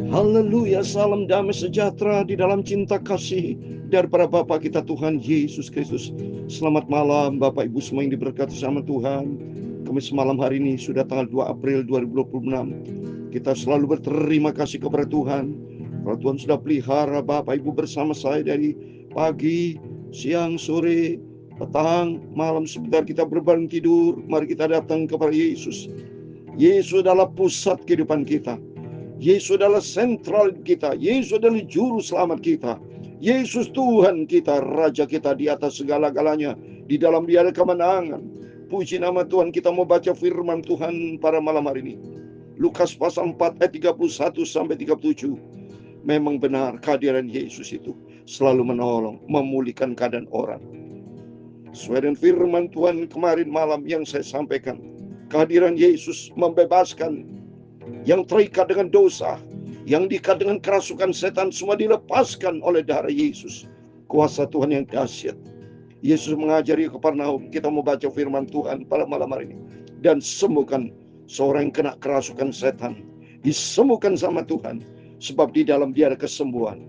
Haleluya, salam damai sejahtera di dalam cinta kasih daripada Bapa kita Tuhan Yesus Kristus. Selamat malam Bapak Ibu semua yang diberkati sama Tuhan. Kamis malam hari ini sudah tanggal 2 April 2026. Kita selalu berterima kasih kepada Tuhan. Kalau Tuhan sudah pelihara Bapak Ibu bersama saya dari pagi, siang, sore, petang, malam, sebentar kita berbaring tidur. Mari kita datang kepada Yesus. Yesus adalah pusat kehidupan kita. Yesus adalah sentral kita. Yesus adalah juru selamat kita. Yesus Tuhan kita, Raja kita di atas segala-galanya. Di dalam Dia ada kemenangan. Puji nama Tuhan. Kita mau baca firman Tuhan pada malam hari ini. Lukas pasal 4 ayat 31 sampai 37. Memang benar kehadiran Yesus itu selalu menolong, memulihkan keadaan orang. Sesuai dengan firman Tuhan kemarin malam yang saya sampaikan, kehadiran Yesus membebaskan yang terikat dengan dosa, yang diikat dengan kerasukan setan, semua dilepaskan oleh darah Yesus. Kuasa Tuhan yang dahsyat. Yesus mengajari Kapernaum. Kita mau baca firman Tuhan pada malam hari ini. Dan sembuhkan seorang yang kena kerasukan setan. Disembuhkan sama Tuhan. Sebab di dalam Dia ada kesembuhan.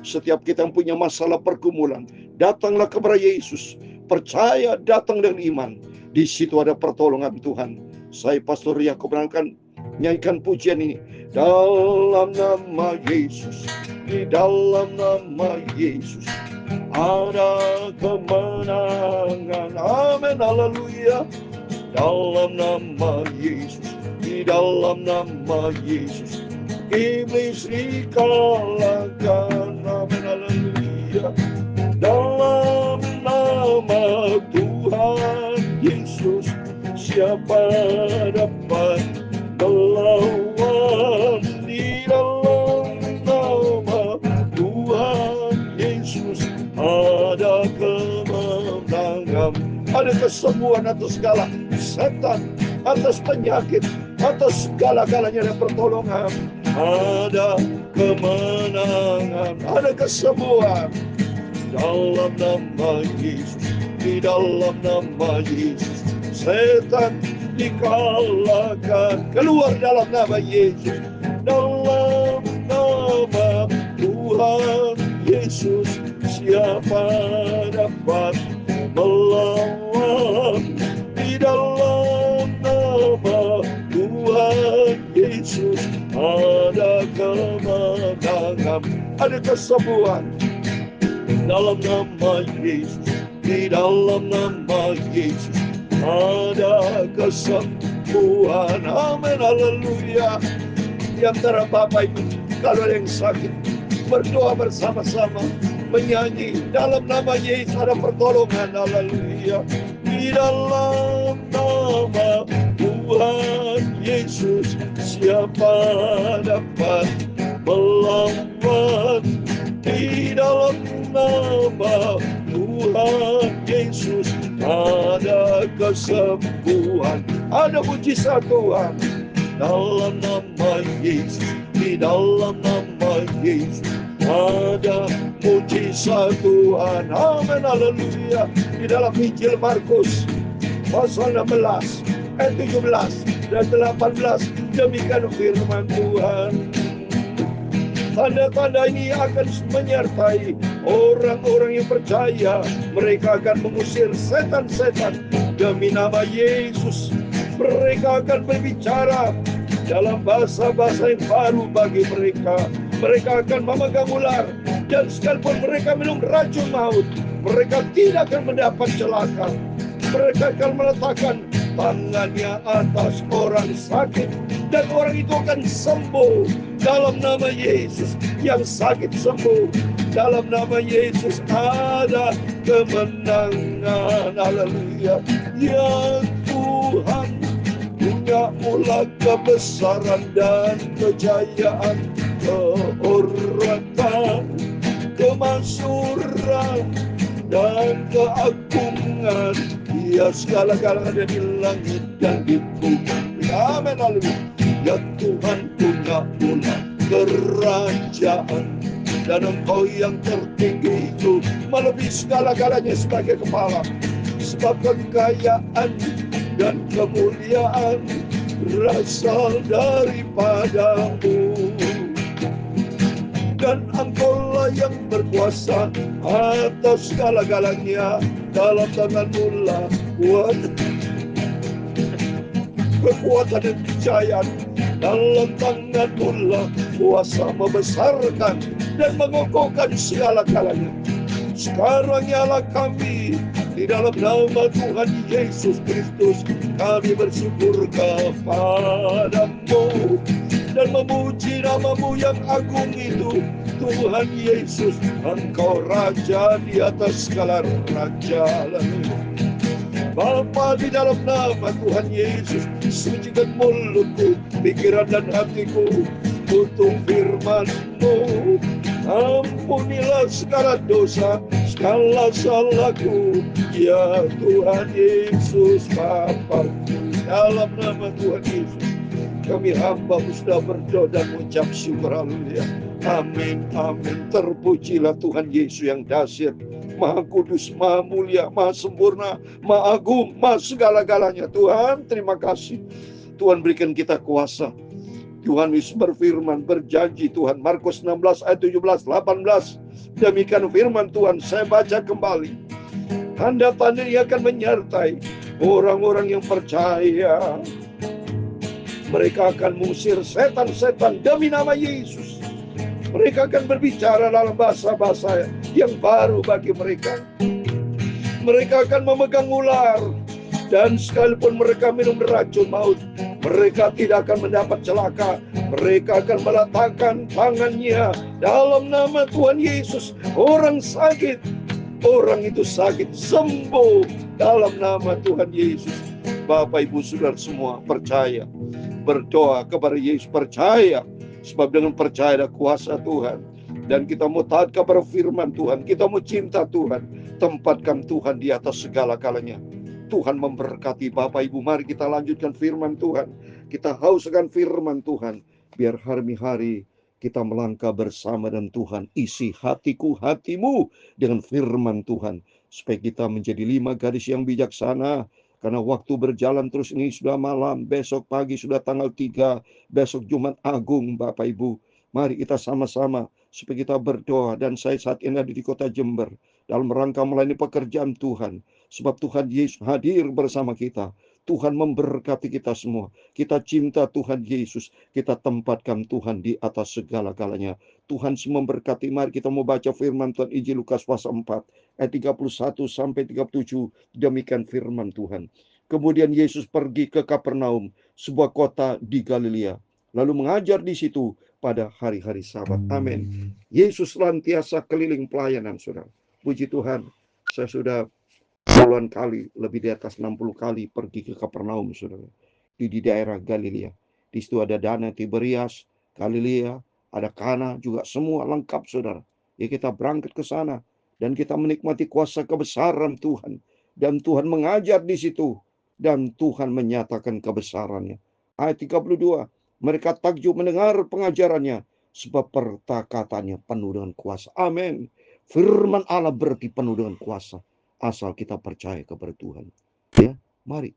Setiap kita yang punya masalah pergumulan, datanglah kepada Yesus. Percaya, datang dengan iman. Di situ ada pertolongan Tuhan. Saya Pastor Yakub akan nyanyikan pujian ini. Dalam nama Yesus, di dalam nama Yesus ada kemenangan. Amin, haleluya. Dalam nama Yesus, di dalam nama Yesus iblis dikalahkan. Amin, haleluya. Dalam nama Tuhan Yesus, siapa dapat melawan? Di dalam nama Tuhan Yesus ada kemenangan, ada kesembuhan atas segala setan, atas penyakit, atas segala-galanya ada pertolongan, ada kemenangan, ada kesembuhan. Dalam nama Yesus, di dalam nama Yesus setan dikalahkan. Keluar dalam nama Yesus. Dalam nama Tuhan Yesus siapa dapat melawan? Di dalam nama Tuhan Yesus ada kemenangan, ada kesembuhan. Dalam nama Yesus, di dalam nama Yesus ada kesembuhan. Amin, haleluya. Di antara Bapak Ibu, kalau ada yang sakit, berdoa bersama-sama, menyanyi. Dalam nama Yesus ada pertolongan. Haleluya. Di dalam nama Tuhan Yesus siapa dapat melawan? Di dalam nama Tuhan Yesus ada kesembuhan, ada mujizat Tuhan. Dalam nama Yesus, di dalam nama Yesus ada mujizat Tuhan. Amin, haleluya. Di dalam Injil Markus pasal 16 ayat 17 dan 18 demikian firman Tuhan. Tanda-tanda ini akan menyertai orang-orang yang percaya. Mereka akan mengusir setan-setan demi nama Yesus. Mereka akan berbicara dalam bahasa-bahasa yang baru bagi mereka. Mereka akan memegang ular, dan sekalipun mereka minum racun maut, mereka tidak akan mendapat celaka. Mereka akan meletakkan tangannya atas orang sakit, dan orang itu akan sembuh. Dalam nama Yesus, yang sakit sembuh. Dalam nama Yesus ada kemenangan. Haleluya. Ya Tuhan, punya mula kebesaran dan kejayaan, kehormatan, kemakmuran dan keagungan. Dia segala-galanya ada di langit dan di bumi. Amin, haleluya. Ya Tuhan, punya mula kerajaan, dan Engkau yang tertinggi itu melebihi segala-galanya sebagai kepala. Sebab kekayaan dan kemuliaan berasal daripadamu. kuasa atas segala-galanya. Dalam tangan-Mu lah kekuatan dan kejayaan. Dalam tangan-Mu lah kuasa membesarkan dan mengokohkan segala-galanya. Sekarang nyala kami di dalam nama Tuhan Yesus Kristus, kami bersyukur kepada-Mu dan memuji nama-Mu yang agung itu. Tuhan Yesus, Engkau Raja di atas segala raja. Bapa, di dalam nama Tuhan Yesus, sucikan mulutku, pikiran dan hatiku untuk firman-Mu. Ampunilah segala dosa, segala salahku, ya Tuhan Yesus Bapa. Dalam nama Tuhan Yesus, kami hamba-Mu sudah berdoa dan mengucap syukur. Haleluya. Amin, amin. Terpujilah Tuhan Yesus yang dahsyat, Maha Kudus, Maha Mulia, Maha Sempurna, Maha Agung, Maha segala-galanya. Tuhan, terima kasih. Tuhan berikan kita kuasa. Tuhan Yesus berfirman, berjanji Tuhan. Markus 16 ayat 17, 18. Demikian firman Tuhan, saya baca kembali. Tanda-tanda yang akan menyertai orang-orang yang percaya. Mereka akan mengusir setan-setan demi nama Yesus. Mereka akan berbicara dalam bahasa-bahasa yang baru bagi mereka. Mereka akan memegang ular. Dan sekalipun mereka minum racun maut, mereka tidak akan mendapat celaka. Mereka akan meletakkan tangannya dalam nama Tuhan Yesus. Orang sakit, orang itu sakit sembuh dalam nama Tuhan Yesus. Bapak Ibu Saudara semua percaya, berdoa kepada Yesus, percaya. Sebab dengan percaya ada kuasa Tuhan. Dan kita mau taat kepada firman Tuhan. Kita mau cinta Tuhan. Tempatkan Tuhan di atas segala-galanya. Tuhan memberkati Bapak Ibu. Mari kita lanjutkan firman Tuhan. Kita hauskan firman Tuhan. Biar hari-hari kita melangkah bersama dengan Tuhan. Isi hatiku, hatimu dengan firman Tuhan. Supaya kita menjadi 5 gadis yang bijaksana. Karena waktu berjalan terus, ini sudah malam. Besok pagi sudah tanggal 3. Besok Jumat Agung Bapak Ibu. Mari kita sama-sama supaya kita berdoa. Dan saya saat ini ada di kota Jember. Dalam rangka melayani pekerjaan Tuhan. Sebab Tuhan Yesus hadir bersama kita. Tuhan memberkati kita semua. Kita cinta Tuhan Yesus. Kita tempatkan Tuhan di atas segala-galanya. Tuhan memberkati. Mari kita mau baca firman Tuhan Injil Lukas pasal 4. Ayat 31 sampai 37. Demikian firman Tuhan. Kemudian Yesus pergi ke Kapernaum, sebuah kota di Galilea. Lalu mengajar di situ pada hari-hari Sabat. Amin. Yesus senantiasa keliling pelayanan, saudara. Puji Tuhan. Saya sudah puluhan kali, lebih di atas 60 kali pergi ke Kapernaum, saudara. Di daerah Galilea. Di situ ada Danau Tiberias, Galilea, ada Kana, juga semua lengkap, saudara. Ya, kita berangkat ke sana dan kita menikmati kuasa kebesaran Tuhan. Dan Tuhan mengajar di situ. Dan Tuhan menyatakan kebesarannya. Ayat 32. Mereka takjub mendengar pengajarannya. Sebab perkataannya penuh dengan kuasa. Amin. Firman Allah berarti penuh dengan kuasa. Asal kita percaya kepada Tuhan. Ya, mari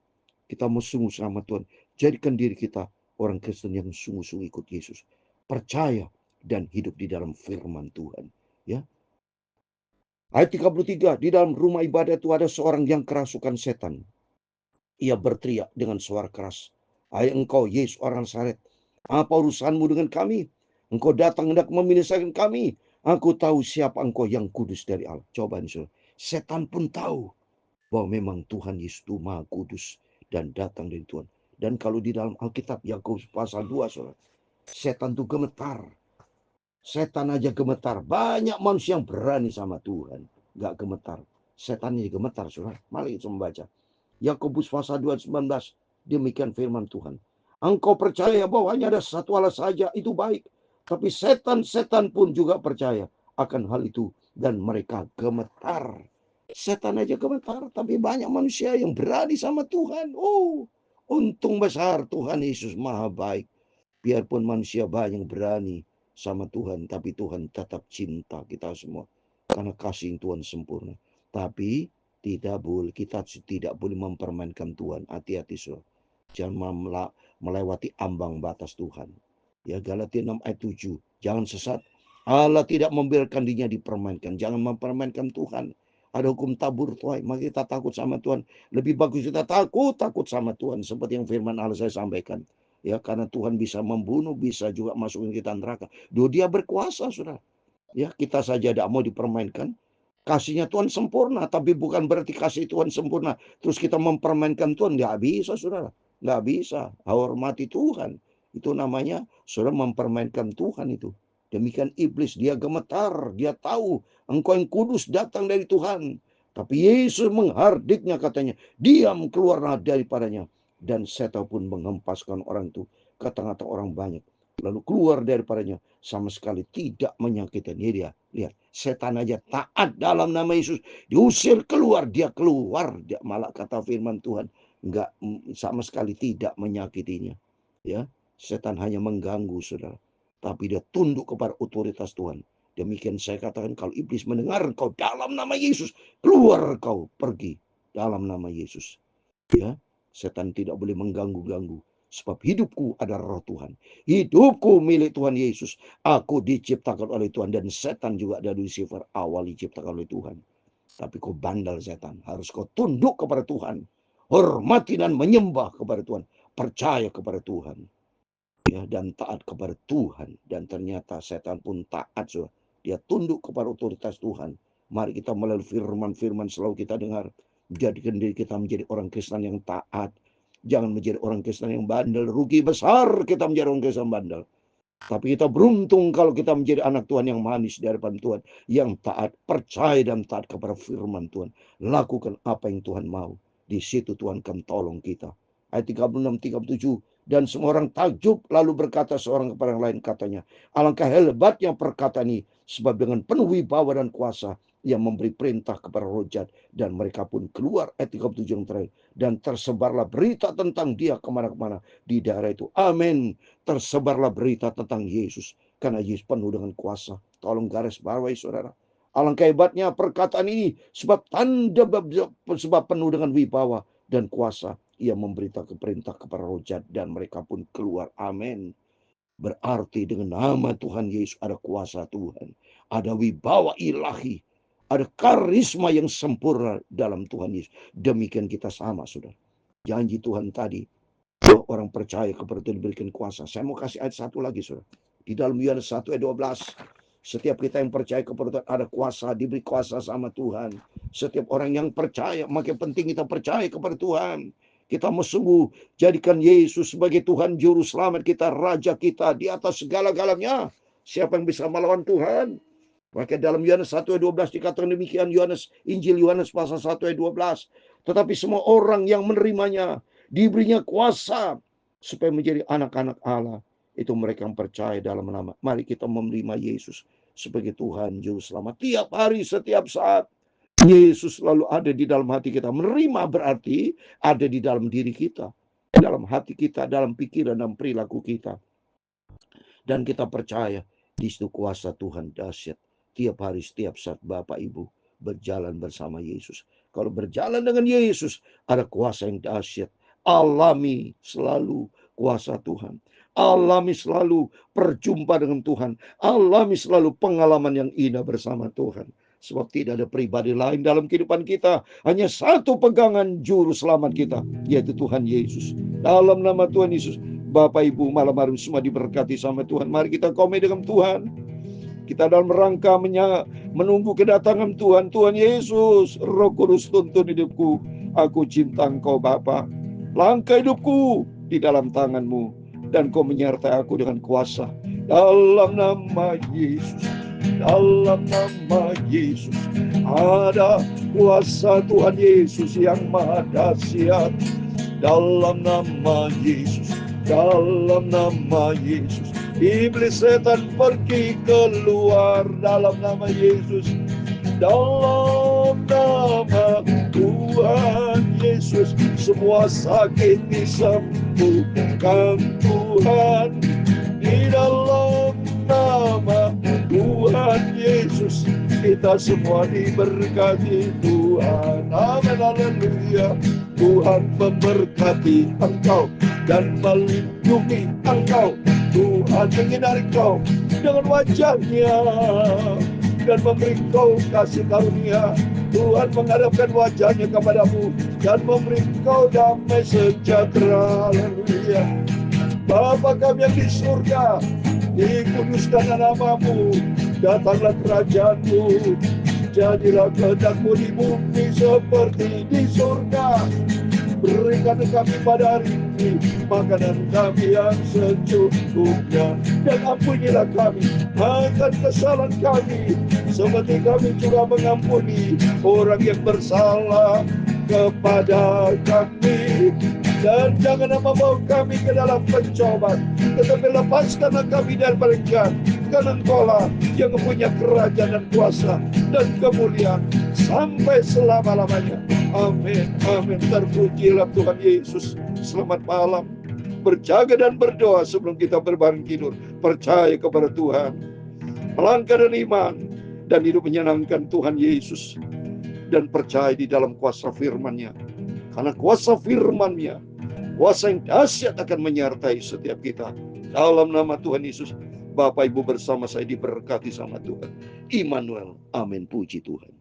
kita mau sungguh sama Tuhan. Jadikan diri kita orang Kristen yang sungguh-sungguh ikut Yesus. Percaya dan hidup di dalam firman Tuhan. Ya. Ayat 33. Di dalam rumah ibadah itu ada seorang yang kerasukan setan. Ia berteriak dengan suara keras. Hai engkau Yesus orang Nazaret, apa urusanmu dengan kami? Engkau datang hendak membinasakan kami. Aku tahu siapa engkau yang kudus dari Allah. Coba nih, saudara. Setan pun tahu bahwa memang Tuhan Yesus itu Maha Kudus dan datang dari Tuhan. Dan kalau di dalam Alkitab Yakobus pasal 2, saudara, setan itu gemetar. Setan aja gemetar. Banyak manusia yang berani sama Tuhan, gak gemetar. Setannya gemetar, saudara. Mari kita membaca Yakobus pasal 2 ayat 19. Demikian firman Tuhan. Engkau percaya bahwa hanya ada satu Allah saja, itu baik. Tapi setan-setan pun juga percaya akan hal itu. Dan mereka gemetar. Setan aja gemetar. Tapi banyak manusia yang berani sama Tuhan. Oh, untung besar Tuhan Yesus Maha baik. Biarpun manusia banyak berani sama Tuhan. Tapi Tuhan tetap cinta kita semua. Karena kasih Tuhan sempurna. Tapi kita tidak boleh mempermainkan Tuhan. Hati-hati, saudara. Jangan melewati ambang batas Tuhan. Ya, Galatia 6 ayat 7. Jangan sesat. Allah tidak membiarkan dirinya dipermainkan. Jangan mempermainkan Tuhan. Ada hukum tabur Tuhan. Maka kita takut sama Tuhan. Lebih bagus kita takut sama Tuhan. Seperti yang firman Allah saya sampaikan. Ya, karena Tuhan bisa membunuh, bisa juga masukin kita neraka. Dia berkuasa, saudara. Ya, kita saja tidak mau dipermainkan. Kasihnya Tuhan sempurna, tapi bukan berarti kasih Tuhan sempurna. Terus kita mempermainkan Tuhan. Nggak bisa, saudara. Nggak bisa. Hormati Tuhan. Itu namanya, saudara, mempermainkan Tuhan itu. Demikian iblis, dia gemetar, dia tahu engkau yang kudus datang dari Tuhan. Tapi Yesus menghardiknya, katanya, diam, keluarlah daripadanya. Dan setan pun menghempaskan orang itu ke tengah-tengah orang banyak. Lalu keluar daripadanya, sama sekali tidak menyakiti dia. Lihat, setan aja taat dalam nama Yesus. Diusir keluar, dia keluar. Dia malah kata firman Tuhan, enggak, sama sekali tidak menyakitinya. Ya, setan hanya mengganggu, saudara. Tapi dia tunduk kepada otoritas Tuhan. Demikian saya katakan, kalau iblis mendengar kau dalam nama Yesus, keluar kau, pergi dalam nama Yesus. Ya, setan tidak boleh mengganggu-ganggu. Sebab hidupku adalah roh Tuhan. Hidupku milik Tuhan Yesus. Aku diciptakan oleh Tuhan. Dan setan juga dari Lucifer awal diciptakan oleh Tuhan. Tapi kau bandel setan. Harus kau tunduk kepada Tuhan. Hormati dan menyembah kepada Tuhan. Percaya kepada Tuhan. Ya, dan taat kepada Tuhan. Dan ternyata setan pun taat. So. Dia tunduk kepada otoritas Tuhan. Mari kita melalui firman-firman selalu kita dengar. Jadikan diri kita menjadi orang Kristen yang taat. Jangan menjadi orang Kristen yang bandel. Rugi besar kita menjadi orang Kristen bandel. Tapi kita beruntung kalau kita menjadi anak Tuhan yang manis di hadapan Tuhan. Yang taat, percaya dan taat kepada firman Tuhan. Lakukan apa yang Tuhan mau. Di situ Tuhan akan tolong kita. Ayat 36-37. Dan semua orang takjub, lalu berkata seorang kepada yang lain, katanya, alangkah hebatnya perkataan ini, sebab dengan penuh wibawa dan kuasa, yang memberi perintah kepada roh jahat, dan mereka pun keluar. Ayat 37 yang terakhir. Dan tersebarlah berita tentang dia kemana-mana di daerah itu. Amin. Tersebarlah berita tentang Yesus, karena Yesus penuh dengan kuasa. Tolong garis bawahi, saudara. Alangkah hebatnya perkataan ini, sebab penuh dengan wibawa dan kuasa. Ia memberitakan perintah kepada roh jahat dan mereka pun keluar. Amin. Berarti dengan nama Tuhan Yesus ada kuasa Tuhan. Ada wibawa ilahi. Ada karisma yang sempurna dalam Tuhan Yesus. Demikian kita sama, saudara. Janji Tuhan tadi, orang percaya kepada Tuhan diberikan kuasa. Saya mau kasih ayat satu lagi, saudara. Di dalam Yohanes 1 ayat 12. Setiap kita yang percaya kepada Tuhan ada kuasa, diberi kuasa sama Tuhan. Setiap orang yang percaya, makin penting kita percaya kepada Tuhan. Kita mau sungguh jadikan Yesus sebagai Tuhan Juru Selamat kita, Raja kita di atas segala-galanya. Siapa yang bisa melawan Tuhan? Maka dalam Yohanes 1 ayat 12 dikatakan demikian, Injil Yohanes pasal 1 ayat 12. Tetapi semua orang yang menerimanya diberinya kuasa supaya menjadi anak-anak Allah. Itu mereka yang percaya dalam nama. Mari kita menerima Yesus sebagai Tuhan Juru Selamat. Tiap hari, setiap saat. Yesus selalu ada di dalam hati kita. Menerima berarti ada di dalam diri kita. Dalam hati kita, dalam pikiran dan perilaku kita. Dan kita percaya di situ kuasa Tuhan dahsyat. Tiap hari, setiap saat Bapak Ibu berjalan bersama Yesus. Kalau berjalan dengan Yesus, ada kuasa yang dahsyat. Alami selalu kuasa Tuhan. Alami selalu perjumpa dengan Tuhan. Alami selalu pengalaman yang indah bersama Tuhan. Sebab tidak ada pribadi lain dalam kehidupan kita. Hanya satu pegangan juru selamat kita, yaitu Tuhan Yesus. Dalam nama Tuhan Yesus, Bapak Ibu malam hari semua diberkati sama Tuhan. Mari kita komit dengan Tuhan. Kita dalam rangka menunggu kedatangan Tuhan. Tuhan Yesus, Roh Kudus tuntun hidupku. Aku cinta Engkau Bapa. Langkah hidupku di dalam tangan-Mu. Dan Kau menyertai aku dengan kuasa. Dalam nama Yesus. Dalam nama Yesus ada kuasa Tuhan Yesus yang maha dahsyat. Dalam nama Yesus, dalam nama Yesus, iblis setan pergi keluar. Dalam nama Yesus, dalam nama Tuhan Yesus, semua sakit disembuhkan Tuhan. Di dalam nama Tuhan Yesus, kita semua diberkati Tuhan. Amin, haleluya. Tuhan memberkati engkau dan melindungi engkau. Tuhan menyinari kau dengan wajahnya dan memberi kau kasih karunia. Tuhan menghadapkan wajahnya kepadamu dan memberi kau damai sejahtera. Haleluya. Bapa kami yang di surga, dikuduskan namamu, datanglah kerajaanmu, jadilah kehendakmu di bumi seperti di surga. Berikan kami pada hari ini makanan kami yang secukupnya, dan ampunilah kami akan kesalahan kami, seperti kami juga mengampuni orang yang bersalah kepada kami. Dan janganlah membawa kami ke dalam pencobaan, tetapi lepaskanlah kami dari jahat. Karena Engkaulah yang mempunyai kerajaan dan kuasa dan kemuliaan sampai selama-lamanya. Amin, amin. Terpujilah Tuhan Yesus. Selamat malam. Berjaga dan berdoa sebelum kita berbaring tidur. Percaya kepada Tuhan, melangkah dan iman, dan hidup menyenangkan Tuhan Yesus. Dan percaya di dalam kuasa firman-Nya. Karena kuasa firman-Nya, kuasa yang dahsyat akan menyertai setiap kita. Dalam nama Tuhan Yesus, Bapak Ibu bersama saya diberkati sama Tuhan. Immanuel. Amin. Puji Tuhan.